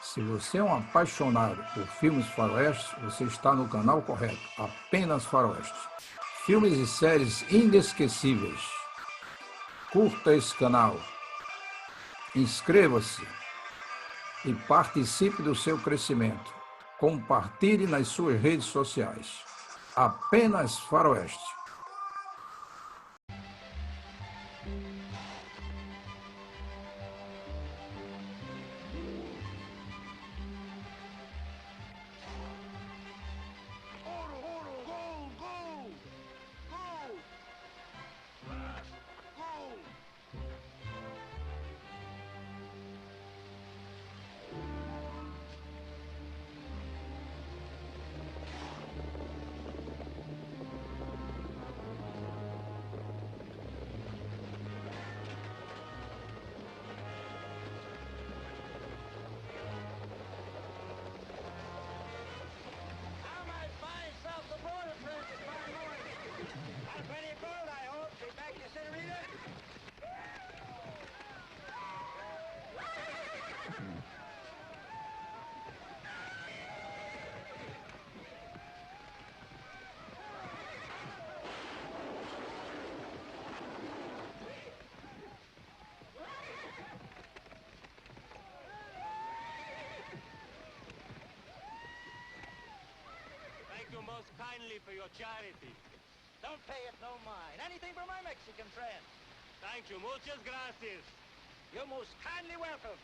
Se você é um apaixonado por filmes faroestes, você está no canal correto, apenas Faroeste. Filmes e séries inesquecíveis. Curta esse canal, inscreva-se e participe do seu crescimento. Compartilhe nas suas redes sociais. Apenas Faroeste. Thank you most kindly for your charity. Don't pay it no mind. Anything for my Mexican friend. Thank you. Muchas gracias. You're most kindly welcome.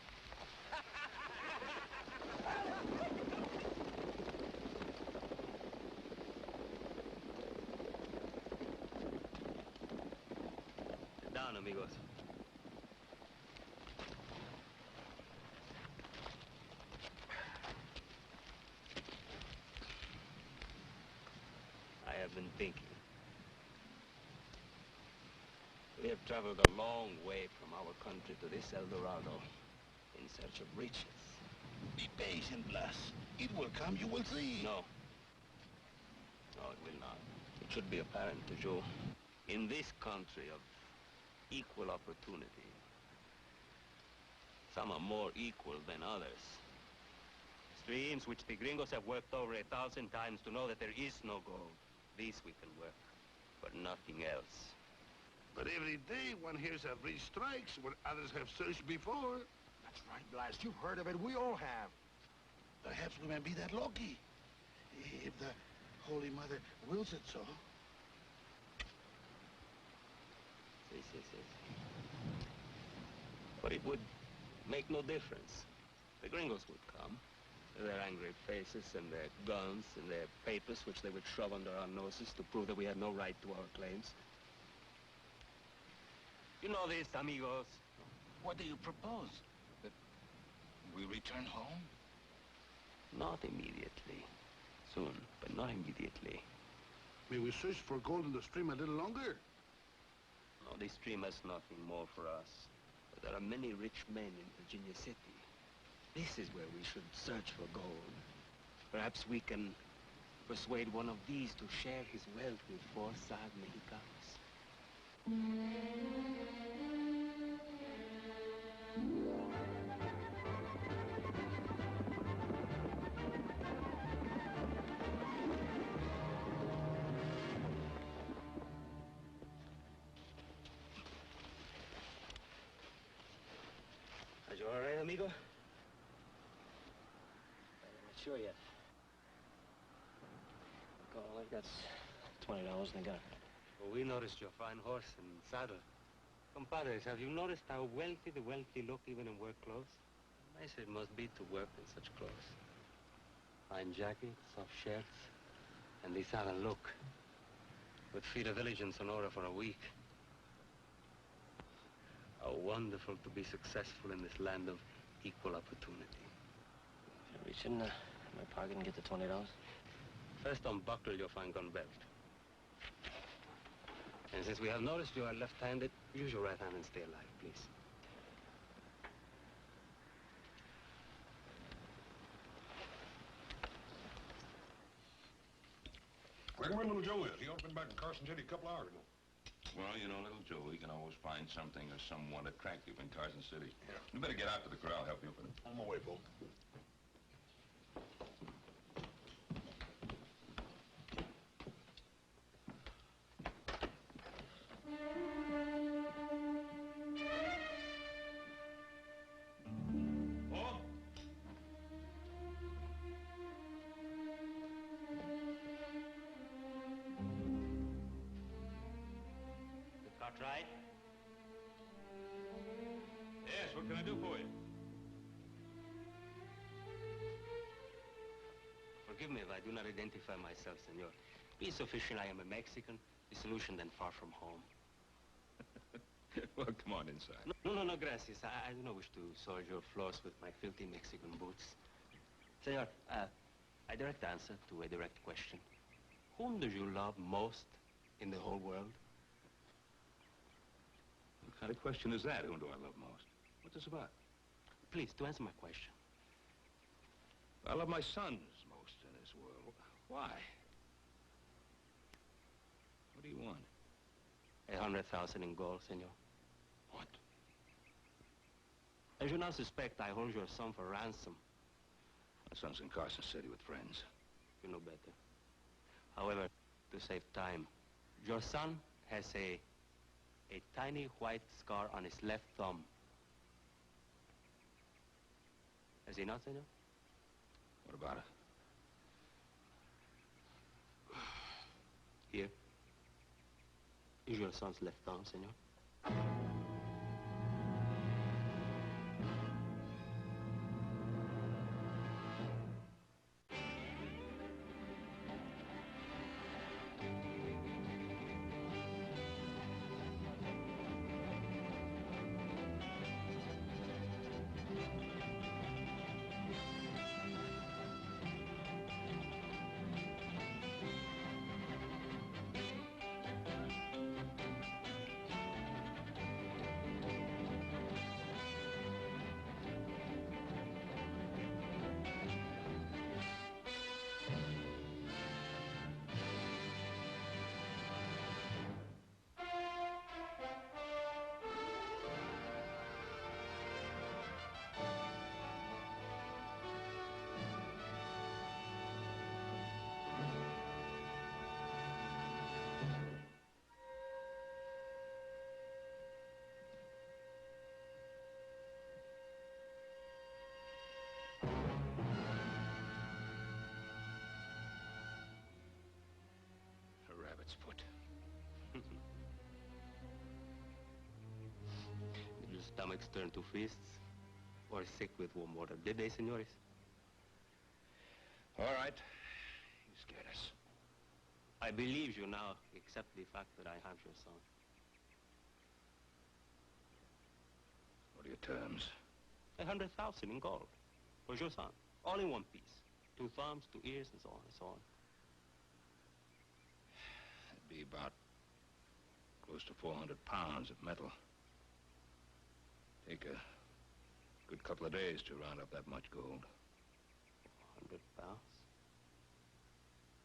Sit down, amigos. I have been thinking. We have traveled a long way from our country to this El Dorado in search of riches. Be patient, Blas. It will come, you will see. No. No, it will not. It should be apparent to you. In this country of equal opportunity, some are more equal than others. Streams which the gringos have worked over 1,000 times to know that there is no gold. These we can work, but nothing else. But every day one hears of rich strikes where others have searched before. That's right, Blas. You've heard of it. We all have. Perhaps we may be that lucky. If the Holy Mother wills it so. Yes. But it would make no difference. The gringos would come. Their angry faces and their guns and their papers which they would shove under our noses to prove that we had no right to our claims. You know this, amigos. What do you propose? That we return home? Not immediately. Soon, but not immediately. May we search for gold in the stream a little longer? No, this stream has nothing more for us. But there are many rich men in Virginia City. This is where we should search for gold. Perhaps we can persuade one of these to share his wealth with four sad Mexicanos. Are you all right, amigo? Not sure yet. Look, all I got's $20 in the gun. Well, we noticed your fine horse and saddle. Compadres, have you noticed how wealthy the wealthy look even in work clothes? How nice it must be to work in such clothes. Fine jackets, soft shirts, and this saddle look. Would feed a village in Sonora for a week. How wonderful to be successful in this land of equal opportunity. Should I reach in my pocket and get the $20? First unbuckle your fine gun belt. And since we have noticed you are left-handed, use your right hand and stay alive, please. Where little Joe is? He ought to been back in Carson City a couple hours ago. Well, you know, little Joe, he can always find something or someone attractive in Carson City. Yeah. You better get out to the corral, help you with it. On my way, Bo. right? Yes, what can I do for you? Forgive me if I do not identify myself, senor. Be sufficient I am a Mexican, disillusioned and far from home. Well, come on inside. No, gracias. I do not wish to soil your floors with my filthy Mexican boots. Senor, a direct answer to a direct question. Whom do you love most in the whole world? What kind of question is that? Whom do I love most? What's this about? Please, to answer my question. I love my sons most in this world. Why? What do you want? 100,000 in gold, senor. What? As you now suspect, I hold your son for ransom. My son's in Carson City with friends. You know better. However, to save time, your son has a tiny white scar on his left thumb. Has he not, senor? What about it? Here is your son's left thumb, senor. A rabbit's foot. Did your stomachs turn to fists? Or sick with warm water? Did they, senores? All right. You scared us. I believe you now, except the fact that I have your son. What are your terms? 100,000 in gold. For your son. All in one piece. 2 thumbs, 2 ears, and so on and so on. That'd be about close to 400 pounds of metal. Take a good couple of days to round up that much gold. 100 pounds?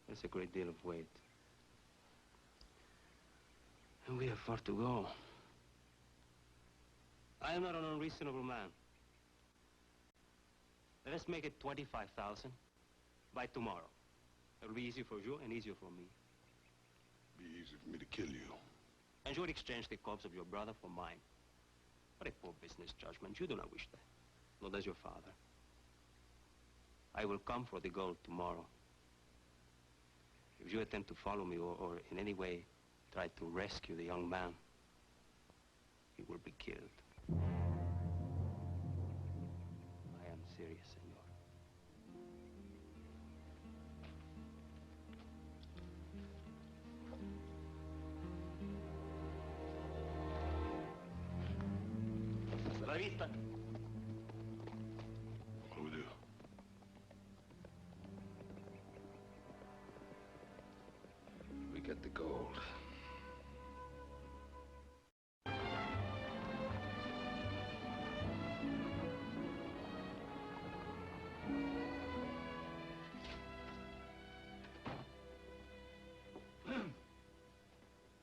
That's a great deal of weight. And we have far to go. I am not an unreasonable man. Let's make it 25,000 by tomorrow. It'll be easier for you and easier for me. Be easy for me to kill you. And you would exchange the corpse of your brother for mine. What a poor business judgment. You do not wish that. Nor does your father. I will come for the gold tomorrow. If you attempt to follow me or in any way try to rescue the young man, he will be killed. I am serious, senor. Hasta la vista. What do we do? We get the gold.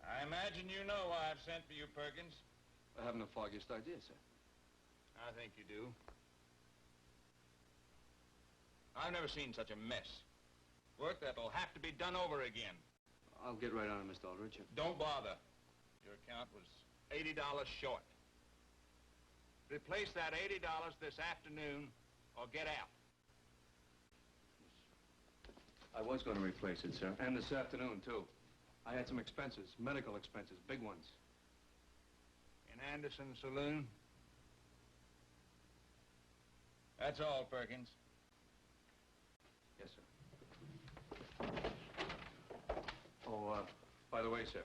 I imagine you know why I've sent for you, Perkins. I haven't the foggiest idea, sir. I think you do. I've never seen such a mess. Work that'll have to be done over again. I'll get right on it, Mr. Aldrich. Don't bother. Your account was $80 short. Replace that $80 this afternoon or get out. I was going to replace it, sir. And this afternoon, too. I had some expenses, medical expenses, big ones. Anderson Saloon? That's all, Perkins. Yes, sir. Oh, by the way, sir.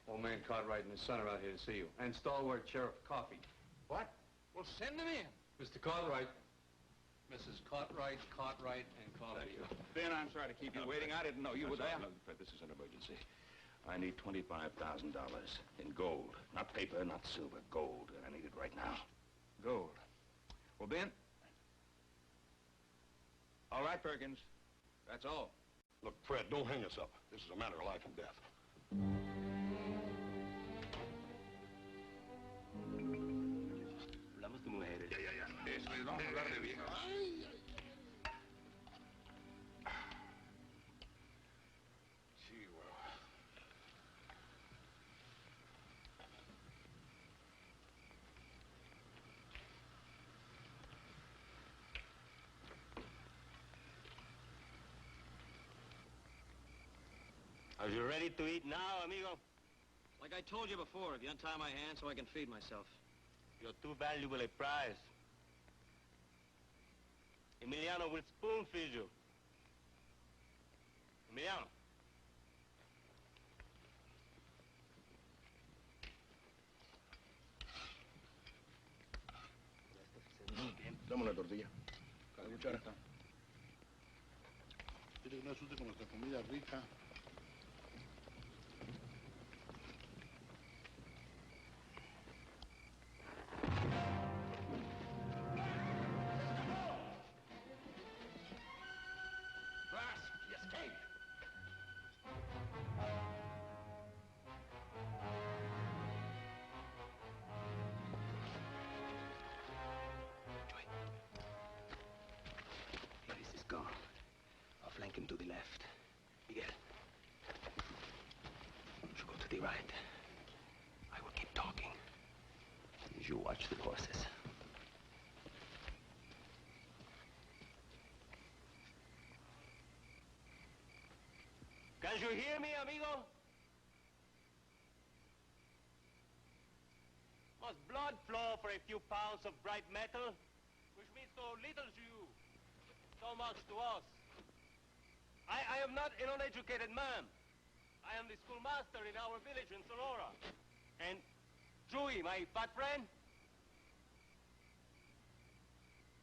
Old man Cartwright and his son are out here to see you. And stalwart Sheriff Coffey. What? Well, send them in. Mr. Cartwright. Mrs. Cartwright, and Coffey. Ben, I'm sorry to keep you waiting. I didn't know you were there. Look, Fred, this is an emergency. I need $25,000 in gold. Not paper, not silver, gold. And I need it right now. Gold. Well, Ben. All right, Perkins. That's all. Look, Fred, don't hang us up. This is a matter of life and death. Hablamos de mujeres. Ya. Eso es, vamos a hablar de viejas. Are you ready to eat now, amigo? Like I told you before, if you untie my hands so I can feed myself. You're too valuable a prize. Emiliano will spoon feed you. Emiliano. Dame una tortilla. Cada cuchara. Dile que no asuste con nuestra comida rica. I'll flank him to the left. Miguel, you go to the right. I will keep talking. You watch the horses. Can you hear me, amigo? Must blood flow for a few pounds of bright metal, which means so little to you, so much to us. I am not an uneducated man. I am the schoolmaster in our village in Sonora. And Chewy, my fat friend,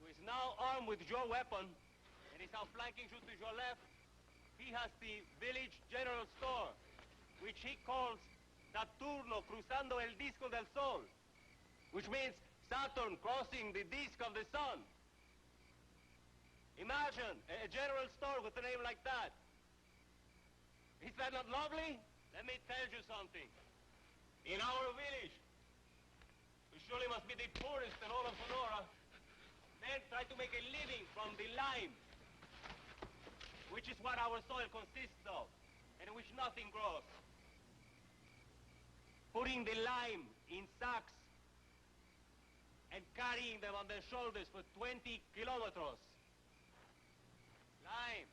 who is now armed with your weapon and is outflanking you to your left, he has the village general store, which he calls Saturno cruzando el disco del sol, which means Saturn crossing the disc of the sun. Imagine a general store with a name like that. Is that not lovely? Let me tell you something. In our village, which surely must be the poorest in all of Sonora, men try to make a living from the lime, which is what our soil consists of, and in which nothing grows. Putting the lime in sacks and carrying them on their shoulders for 20 kilometers. Lime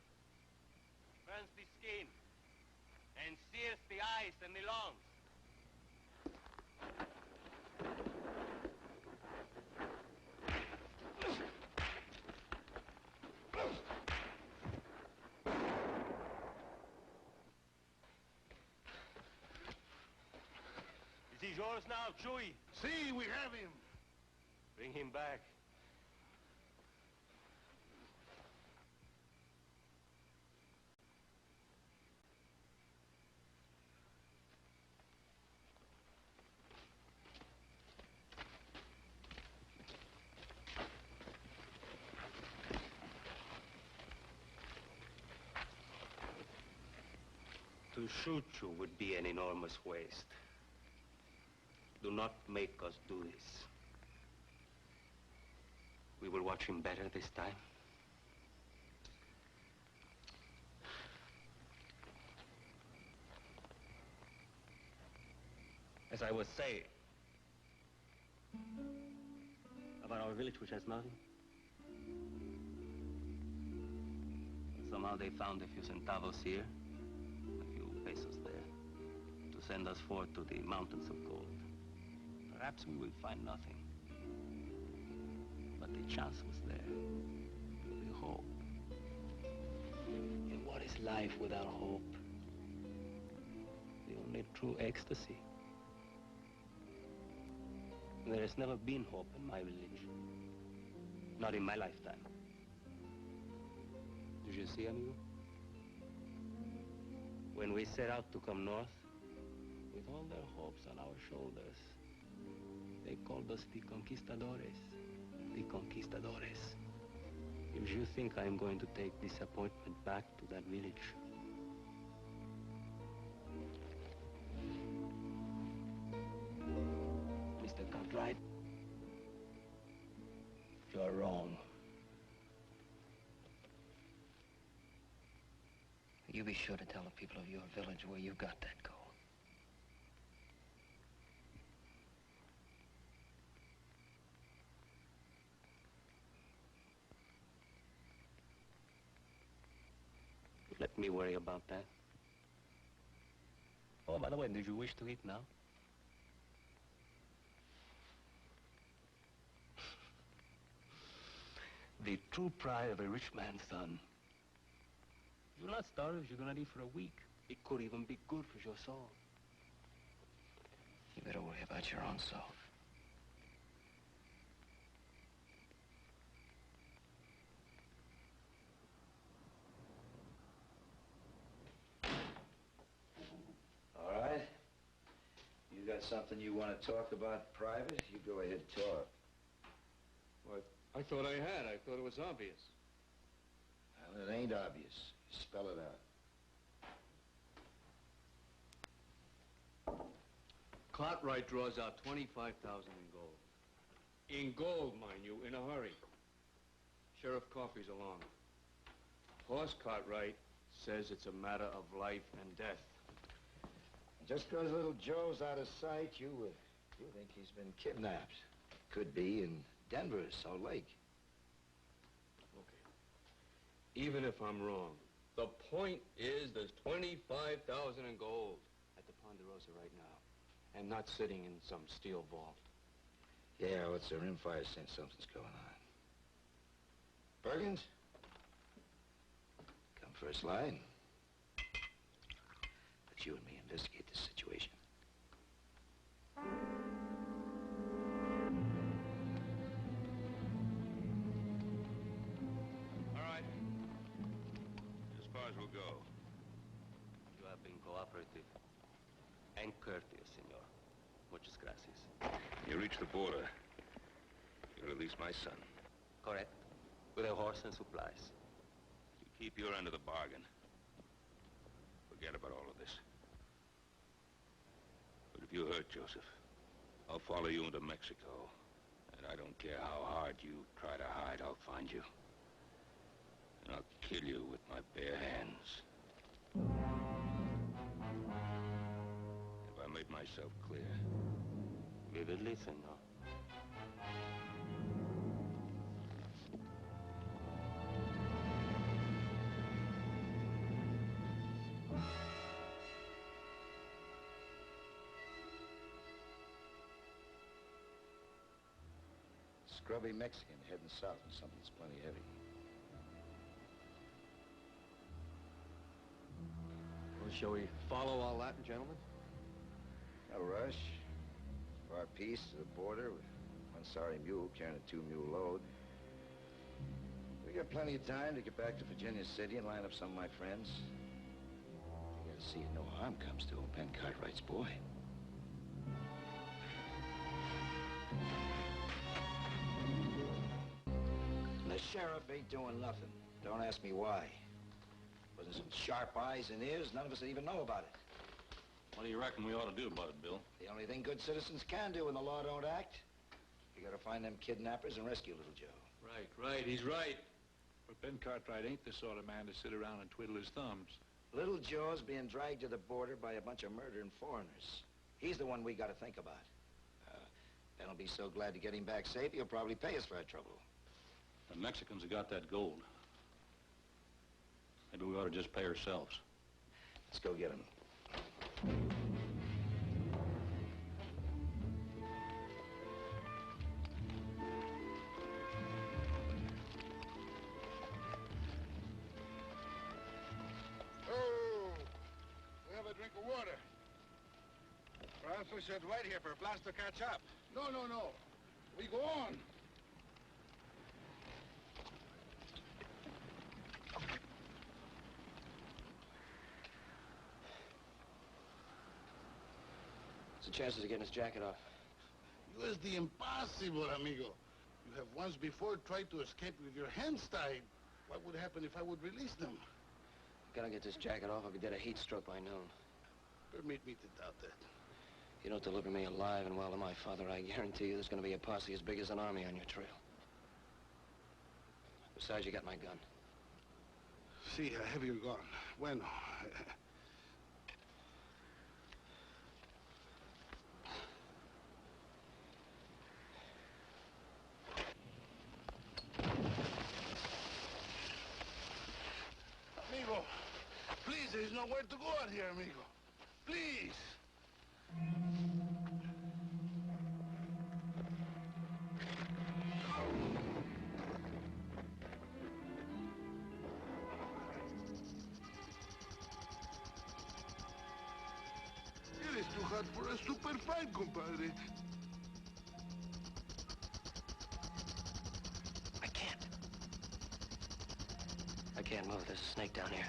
burns the skin and sears the eyes and the lungs. Is he yours now, Chewy? See, we have him. Bring him back. To shoot you would be an enormous waste. Do not make us do this. We will watch him better this time. As I was saying, about our village which has nothing. Somehow they found a few centavos here, a few pesos there, to send us forth to the mountains of gold. Perhaps we will find nothing. But the chance was there. The hope. And what is life without hope? The only true ecstasy. There has never been hope in my village. Not in my lifetime. Did you see, amigo? When we set out to come north, with all their hopes on our shoulders, they called us the Conquistadores. The Conquistadores. If you think I'm going to take disappointment back to that village, Mr. Cartwright, you're wrong. You be sure to tell the people of your village where you got that gold. Let me worry about that. Oh, by the way, did you wish to eat now? The true pride of a rich man's son. You'll not starve if you're gonna eat for a week. It could even be good for your soul. You better worry about your own soul. All right. You got something you want to talk about private? You go ahead, talk. What? I thought I had. I thought it was obvious. Well, it ain't obvious. Spell it out. Cartwright draws out $25,000 in gold. In gold, mind you, in a hurry. Sheriff Coffey's along. Horse Cartwright says it's a matter of life and death. Just because little Joe's out of sight, you think he's been kidnapped. Could be in Denver, Salt Lake. Okay. Even if I'm wrong, the point is there's $25,000 in gold at the Ponderosa right now, and not sitting in some steel vault. Yeah, well, it's a rimfire sense something's going on. Perkins? Come first line. Let you and me investigate this situation. All right. As far as we'll go. You have been cooperative and courteous, senor. Muchas gracias. You reach the border. You release my son. Correct. With a horse and supplies. You keep your end of the bargain. Forget about all of this. But if you hurt Joseph, I'll follow you into Mexico. And I don't care how hard you try to hide, I'll find you. And I'll kill you with my bare hands. Have I made myself clear? Vividly, senor. Scrubby Mexican heading south with something that's plenty heavy. Well, shall we follow all that, gentlemen? No rush. Far piece to the border with one sorry mule carrying a 2-mule load. We got plenty of time to get back to Virginia City and line up some of my friends. You gotta see no harm comes to him, Ben Cartwright's boy. The sheriff ain't doing nothing. Don't ask me why. Wasn't some sharp eyes and ears, none of us would even know about it. What do you reckon we ought to do about it, Bill? The only thing good citizens can do when the law don't act. You gotta find them kidnappers and rescue little Joe. Right, he's right. But Ben Cartwright ain't the sort of man to sit around and twiddle his thumbs. Little Joe's being dragged to the border by a bunch of murdering foreigners. He's the one we gotta think about. Ben will be so glad to get him back safe, he'll probably pay us for our trouble. The Mexicans have got that gold. Maybe we ought to just pay ourselves. Let's go get him. Perhaps we should wait here for Blas to catch up. No, no, no. We go on. What's the chances of getting his jacket off? You is the impossible, amigo. You have once before tried to escape with your hands tied. What would happen if I would release them? If I don't get this jacket off, I'll be dead of heat stroke by noon. Permit me to doubt that. You don't deliver me alive and well to my father, I guarantee you there's going to be a posse as big as an army on your trail. Besides, you got my gun. See, I have your gun. Bueno. Amigo, please, there's nowhere to go out here, amigo. Please. It is too hot for a super fight, compadre. I can't move. There's a snake down here.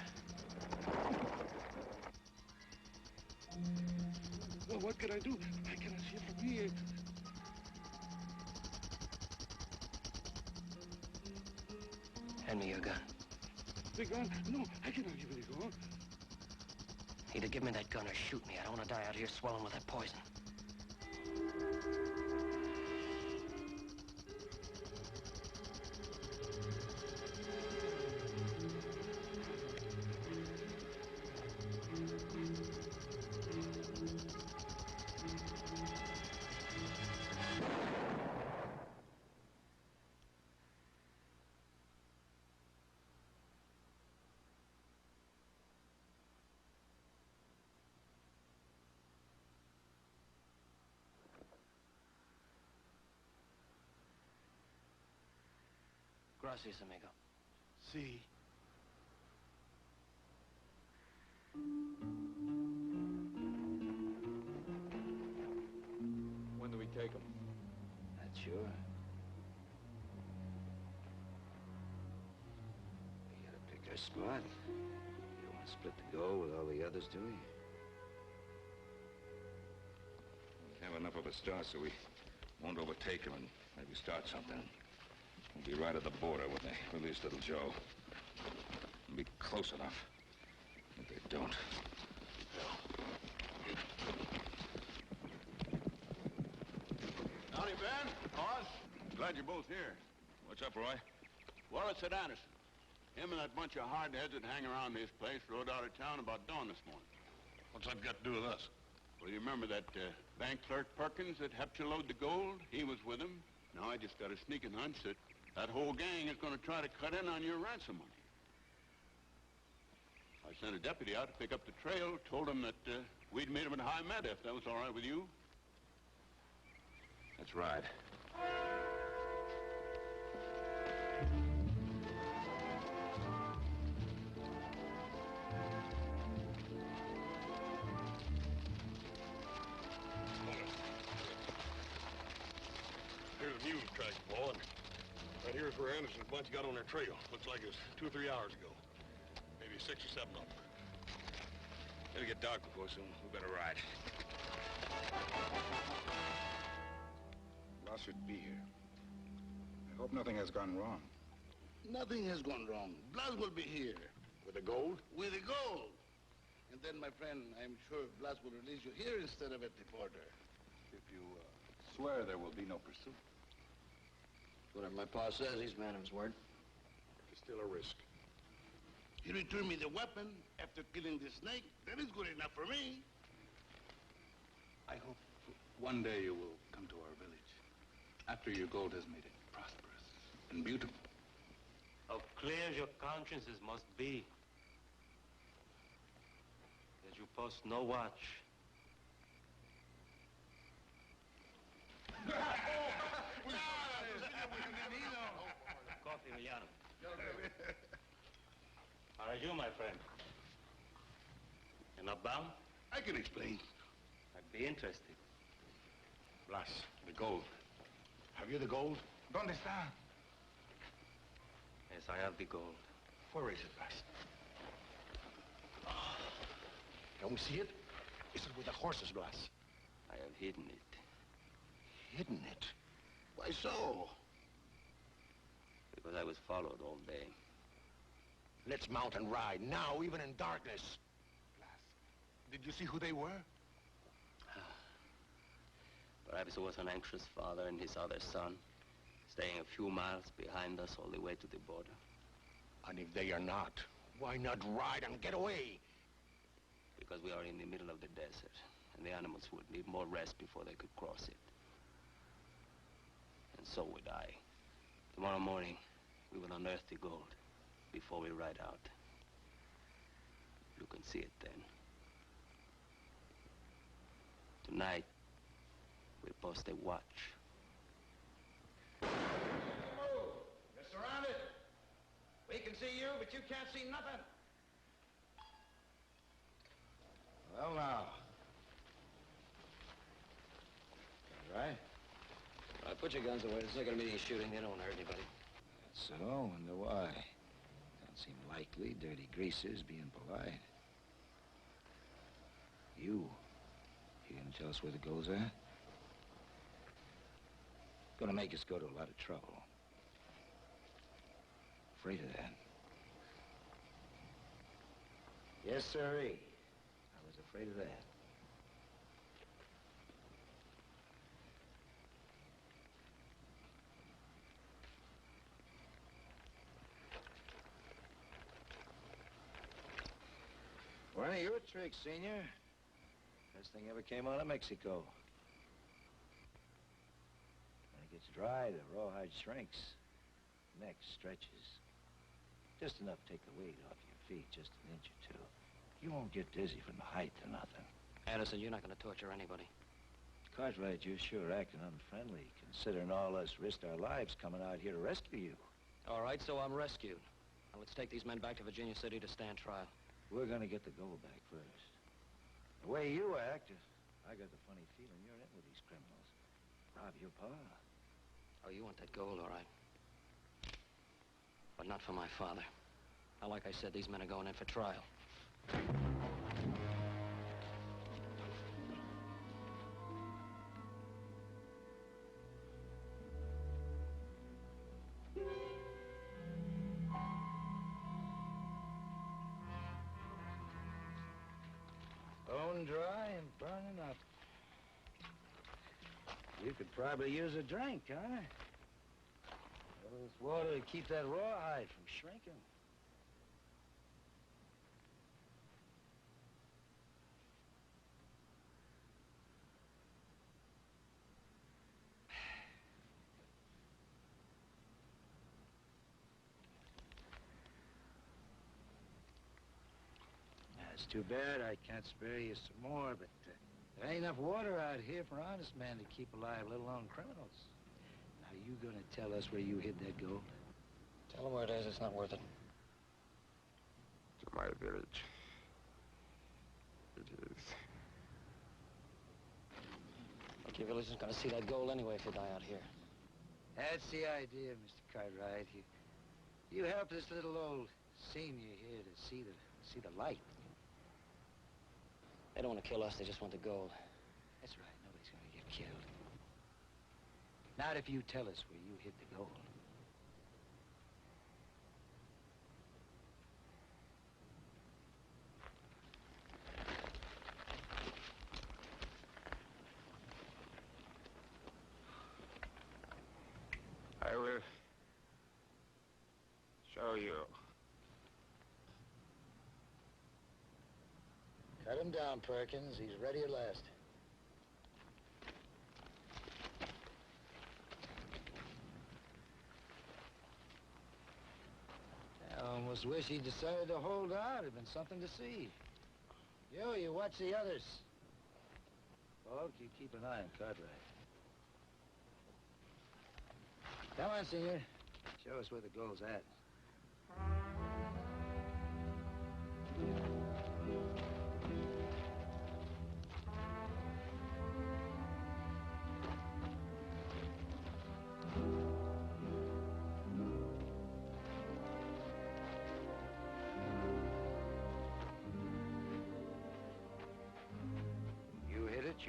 Well, what can I do? I cannot see from here. Hand me your gun. The gun? No, I cannot give you the gun. Either give me that gun or shoot me. I don't want to die out here swallowing with that poison. Gracias, amigo. See. When do we take him? Not sure. We gotta pick our spot. You don't want to split the goal with all the others, do we? We have enough of a start so we won't overtake him and maybe start something. We'll be right at the border when they release little Joe. We'll be close enough. If they don't. Howdy, Ben. Boss. Glad you're both here. What's up, Roy? Well, it's at Anderson. Him and that bunch of hardheads that hang around this place rode out of town about dawn this morning. What's that got to do with us? Well, you remember that bank clerk Perkins that helped you load the gold? He was with him. Now I just got a sneaking hunch that whole gang is going to try to cut in on your ransom money. I sent a deputy out to pick up the trail, told him that we'd meet him at High Met if that was all right with you. That's right. Here's the mule track, boy. Right here's where Anderson's bunch got on their trail. Looks like it was 2 or 3 hours ago. Maybe 6 or 7 of them. It'll get dark before soon. We better ride. Blas should be here. I hope nothing has gone wrong. Nothing has gone wrong. Blas will be here. With the gold? With the gold. And then, my friend, I'm sure Blas will release you here instead of at the border. If you swear there will be no pursuit. Whatever my pa says, he's a man of his word. It's still a risk. He returned me the weapon after killing the snake. That is good enough for me. I hope one day you will come to our village. After your gold has made it prosperous and beautiful. How clear your consciences must be. That you post no watch. Coffee, Emiliano. How are you, my friend? You're not bound? I can explain. I'd be interested. Blas, the gold. Have you the gold? ¿Dónde está? Yes, I have the gold. Where is it, Blas? Can we see it? Is it with the horses, Blas? I have hidden it. Hidden it? Why so? Because I was followed all day. Let's mount and ride, now, even in darkness. Blas, did you see who they were? Perhaps it was an anxious father and his other son, staying a few miles behind us all the way to the border. And if they are not, why not ride and get away? Because we are in the middle of the desert, and the animals would need more rest before they could cross it. And so would I. Tomorrow morning, we will unearth the gold before we ride out. You can see it then. Tonight, we post a watch. Move! You're surrounded. We can see you, but you can't see nothing. Well, now. All right. All right, put your guns away. There's not gonna be any shooting. They don't want to hurt anybody. That's so. Wonder why. Don't seem likely. Dirty greasers being polite. You gonna tell us where the gold's at? Gonna make us go to a lot of trouble. Afraid of that. Yes, sirree. I was afraid of that. One of your tricks, Senor. Best thing ever came out of Mexico. When it gets dry, the rawhide shrinks. Neck stretches. Just enough to take the weight off your feet, just an inch or two. You won't get dizzy from the height or nothing. Anderson, you're not gonna torture anybody. Cartwright, you're sure acting unfriendly, considering all us risked our lives coming out here to rescue you. All right, so I'm rescued. Now let's take these men back to Virginia City to stand trial. We're gonna get the gold back first. The way you act, I got the funny feeling you're in with these criminals. Rob your pa. Oh, you want that gold, all right. But not for my father. Now, like I said, these men are going in for trial. Bone dry and burning up. You could probably use a drink, huh? All this water to keep that rawhide from shrinking. It's too bad I can't spare you some more, but there ain't enough water out here for honest men to keep alive, let alone criminals. Now, you gonna tell us where you hid that gold? Tell them where it is. It's not worth it. To my village. It is. Look, your village is gonna see that gold anyway if you die out here. That's the idea, Mr. Cartwright. You helped this little old senior here to see the light. They don't want to kill us. They just want the gold. That's right. Nobody's gonna get killed. Not if you tell us where you hid the gold. I will show you. Cut him down, Perkins. He's ready at last. I almost wish he decided to hold out. It'd been something to see. You watch the others. Falk, you keep an eye on Cartwright. Come on, Senor. Show us where the gold's at.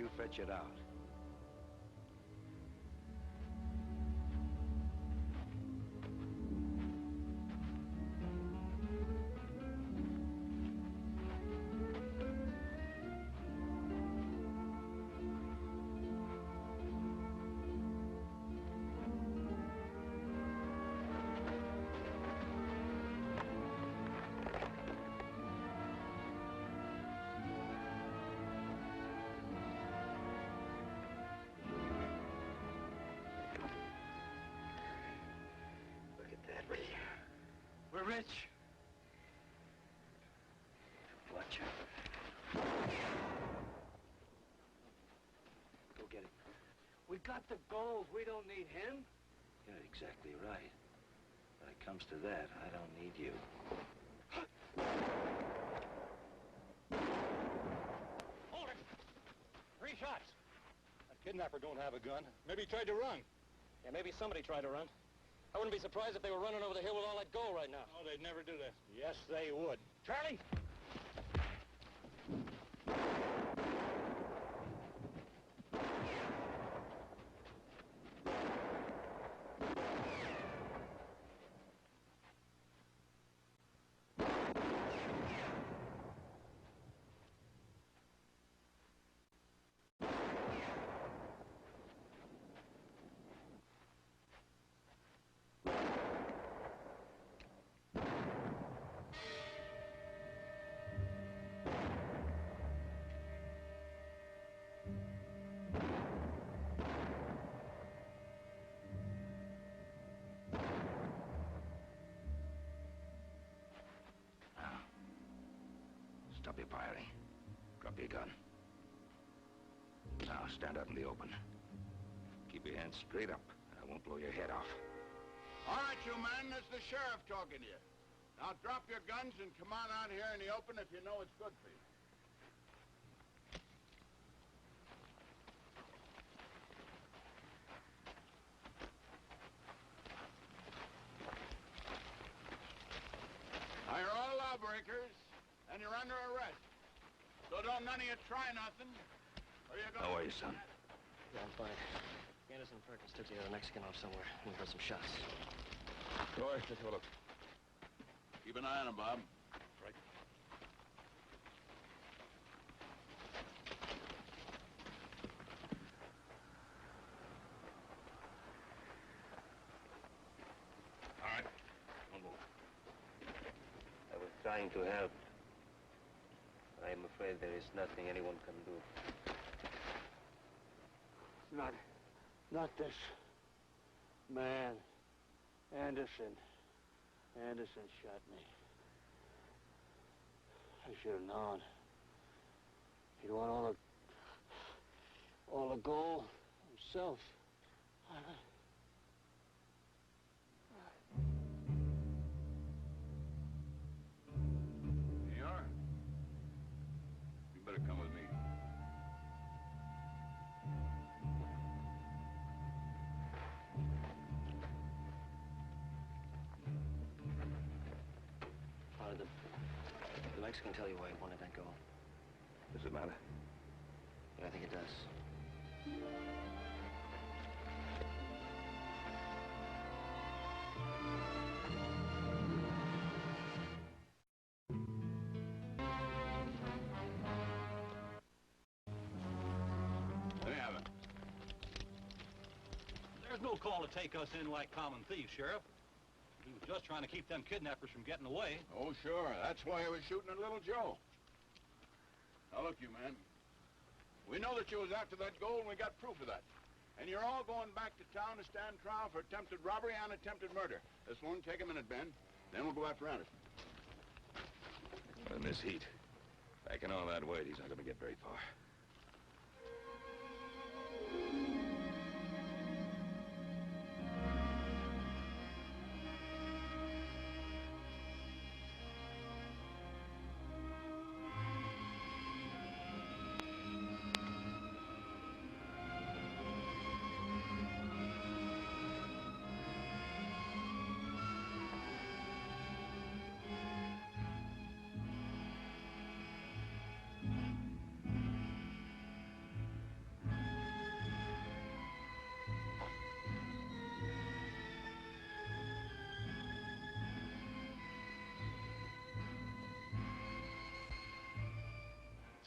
you fetch it out. We're rich. Fletcher. Go get it. We got the gold. We don't need him. You're exactly right. When it comes to that, I don't need you. Hold it! 3 shots. That kidnapper don't have a gun. Maybe he tried to run. Yeah, maybe somebody tried to run. I wouldn't be surprised if they were running over the hill with all that gold right now. Oh, they'd never do that. Yes, they would. Charlie! Stop your firing. Drop your gun. Now, stand out in the open. Keep your hands straight up. I won't blow your head off. All right, you men, this is the sheriff talking to you. Now drop your guns and come on out here in the open if you know it's good for you. Now, you're all lawbreakers, and you're under arrest. So don't none of you try nothing, or you're going... How are you, son? Yeah, I'm fine. Anderson and Perkins took the other Mexican off somewhere. We heard some shots. Go ahead, let's have a look. Keep an eye on him, Bob. Right. All right. Don't move. I was trying to help. I am afraid there is nothing anyone can do. Not this man. Anderson shot me. I should have known. He'd want all the gold himself. Here you are. You better come with me. How did the Mexican tell you why he wanted that gold? Does it matter? Yeah, I think it does. Let me have it. There's no call to take us in like common thieves, Sheriff. He was just trying to keep them kidnappers from getting away. Oh, sure. That's why I was shooting at little Joe. Now, look, you man. We know that you was after that gold, and we got proof of that. And you're all going back to town to stand trial for attempted robbery and attempted murder. This won't take a minute, Ben. Then we'll go after Anderson. In this heat, backing all that weight, he's not going to get very far.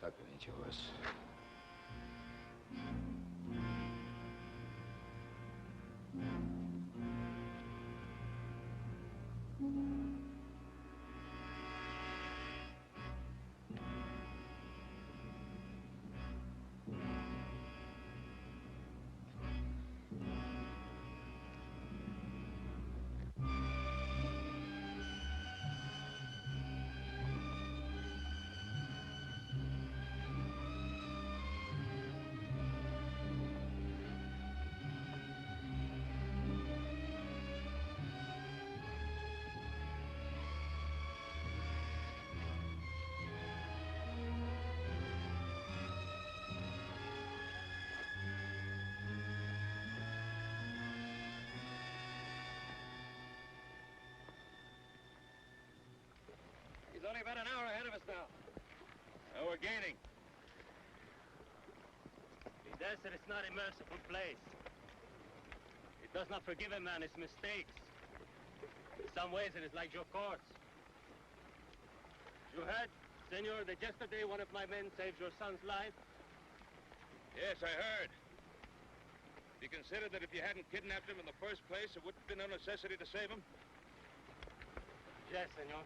Tucker ain't yours. He's only about an hour ahead of us now. Now we're gaining. The desert is not a merciful place. It does not forgive a man his mistakes. In some ways, it is like your courts. You heard, senor, that yesterday one of my men saved your son's life? Yes, I heard. You consider that if you hadn't kidnapped him in the first place, it wouldn't have been no necessity to save him? Yes, senor.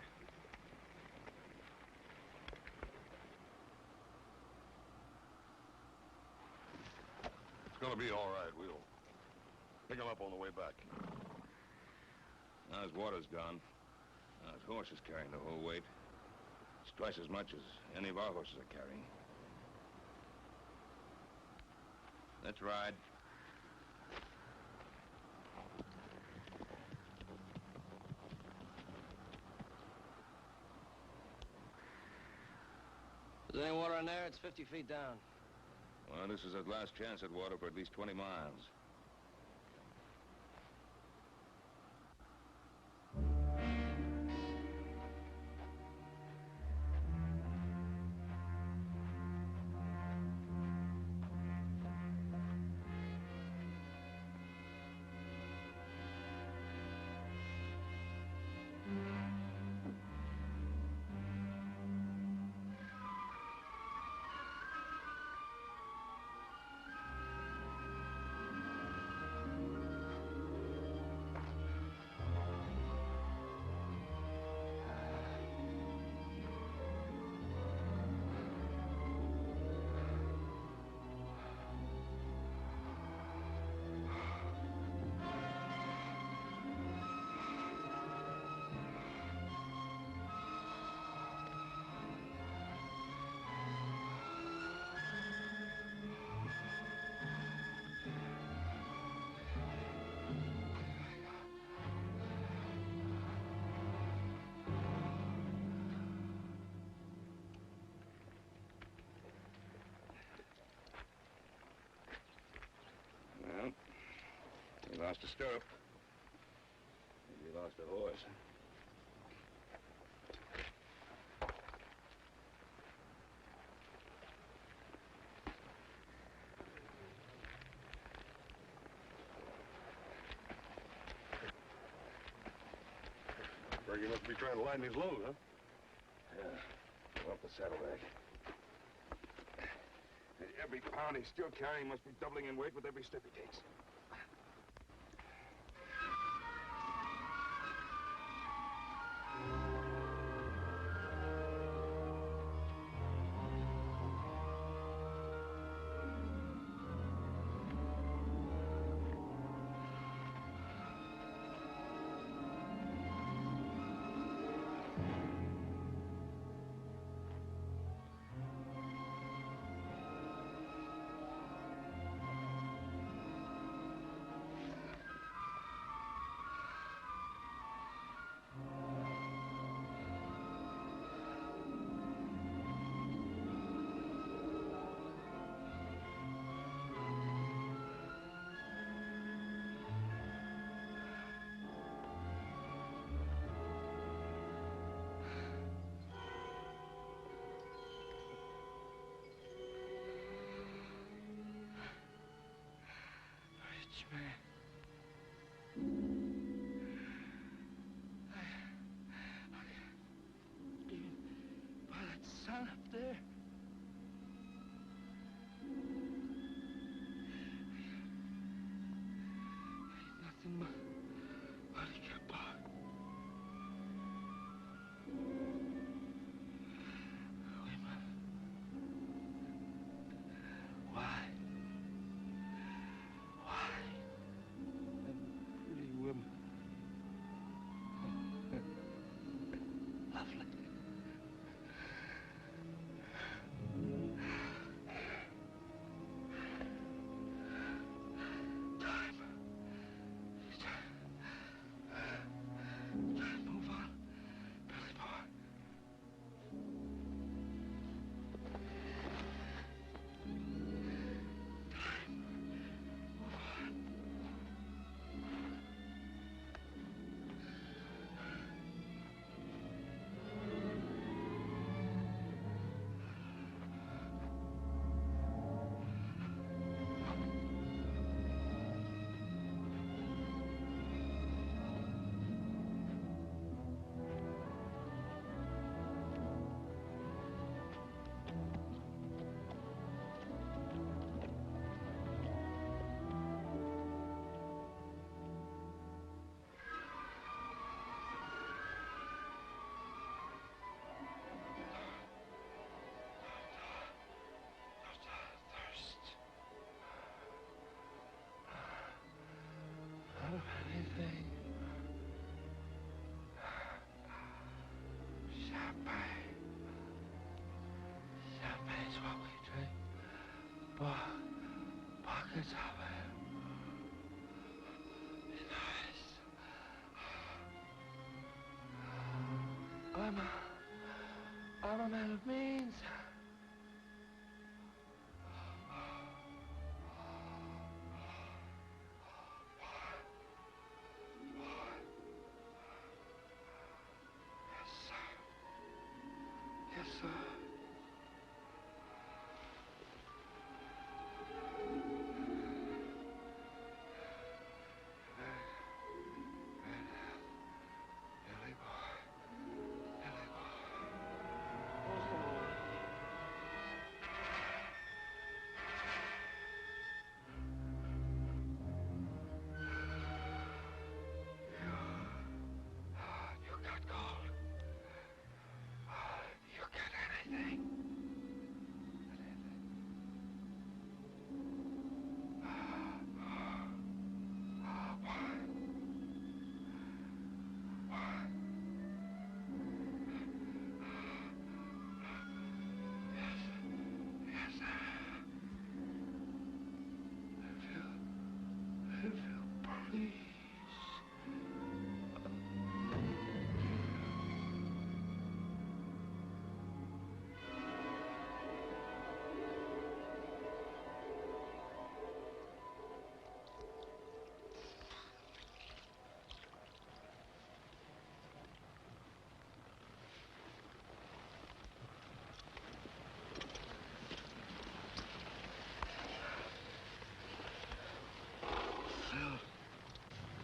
It's gonna be all right. We'll pick him up on the way back. Now his water's gone. Now his horse is carrying the whole weight. It's twice as much as any of our horses are carrying. Let's ride. If there's any water in there, it's 50 feet down. Well, this is his last chance at water for at least 20 miles. Well, he lost a stirrup. Maybe he lost a horse. Greg, you must be trying to lighten his load, huh? Yeah. Go up the saddlebag. Every pound he's still carrying must be doubling in weight with every step he takes. By that sun up there. Pockets of it. Nice. I'm a man of means. Yes, sir.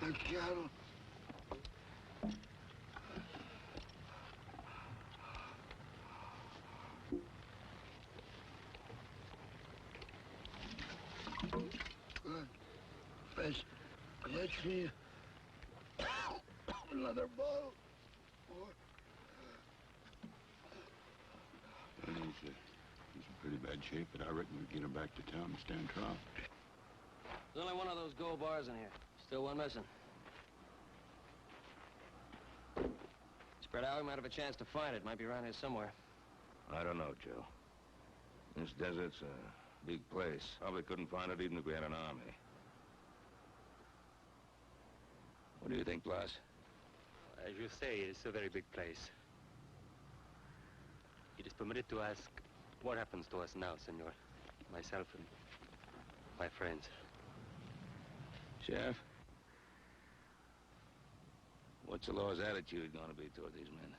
The cattle. Good. Fish. Let's see. Another bottle. He's in pretty bad shape, but I reckon we get him back to town and stand trial. There's only one of those gold bars in here. Still one missing. Spread out, we might have a chance to find it. Might be around here somewhere. I don't know, Joe. This desert's a big place. Probably couldn't find it even if we had an army. What do you think, Blas? As you say, it's a very big place. It is permitted to ask what happens to us now, senor. Myself and my friends. Sheriff? What's the law's attitude going to be toward these men?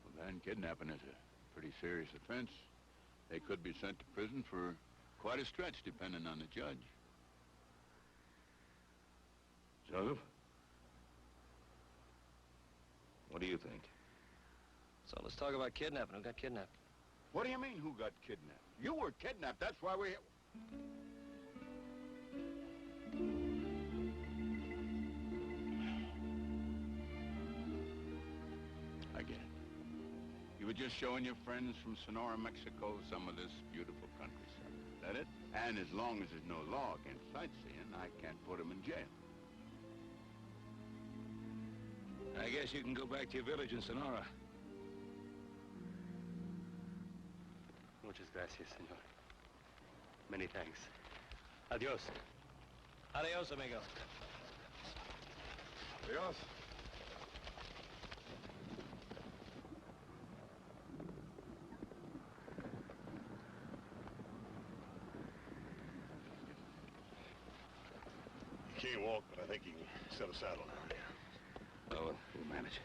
Well, man, kidnapping is a pretty serious offense. They could be sent to prison for quite a stretch, depending on the judge. Joseph? What do you think? So let's talk about kidnapping. Who got kidnapped? What do you mean, who got kidnapped? You were kidnapped, that's why we... I get it. You were just showing your friends from Sonora, Mexico, some of this beautiful countryside. That it? And as long as there's no law against sightseeing, I can't put them in jail. I guess you can go back to your village in Sonora. Muchas gracias, senor. Many thanks. Adios. Adios, amigo. Adios. He can't walk, but I think he can set a saddle down here. Oh, we'll manage.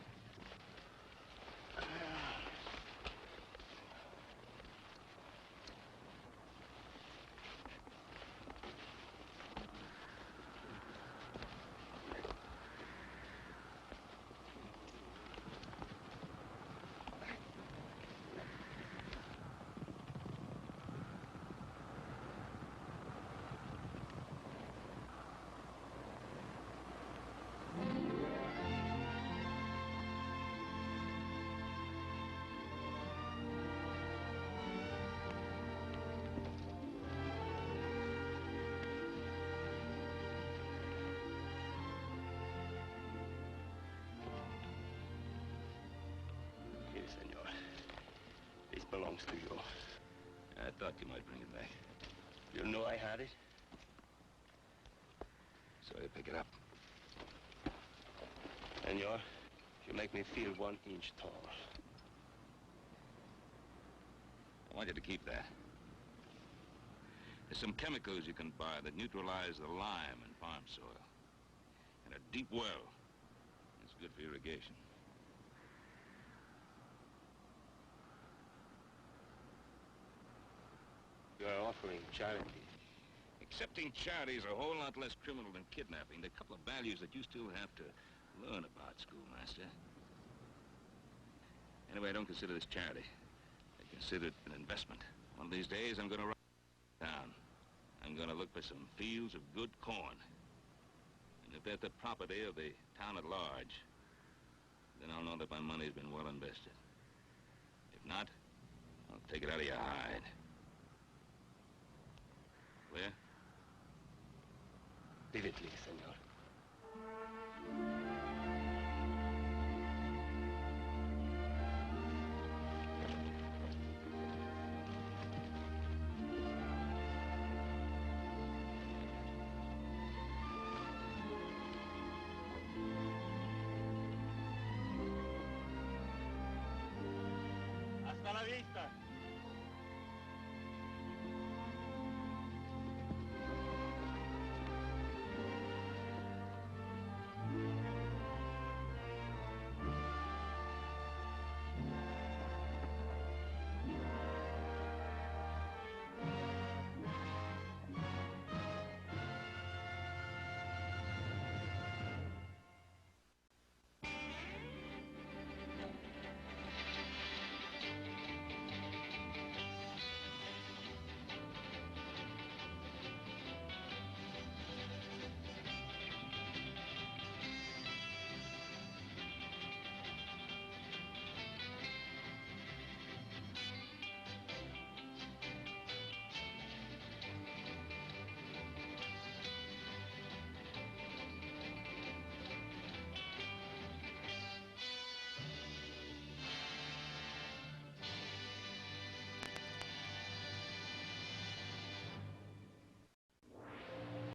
Here, senor. This belongs to you. I thought you might bring it back. You knew I had it? So you pick it up. Senor, you make me feel 1 inch tall. I want you to keep that. There's some chemicals you can buy that neutralize the lime in farm soil. And a deep well. It's good for irrigation. You're offering charity. Accepting charity is a whole lot less criminal than kidnapping. There are a couple of values that you still have to learn about, schoolmaster. Anyway, I don't consider this charity. I consider it an investment. One of these days, I'm going to run down. I'm going to look for some fields of good corn. And if they're the property of the town at large, then I'll know that my money's been well invested. If not, I'll take it out of your hide. Clear? Vividly, senor. Hasta la vista.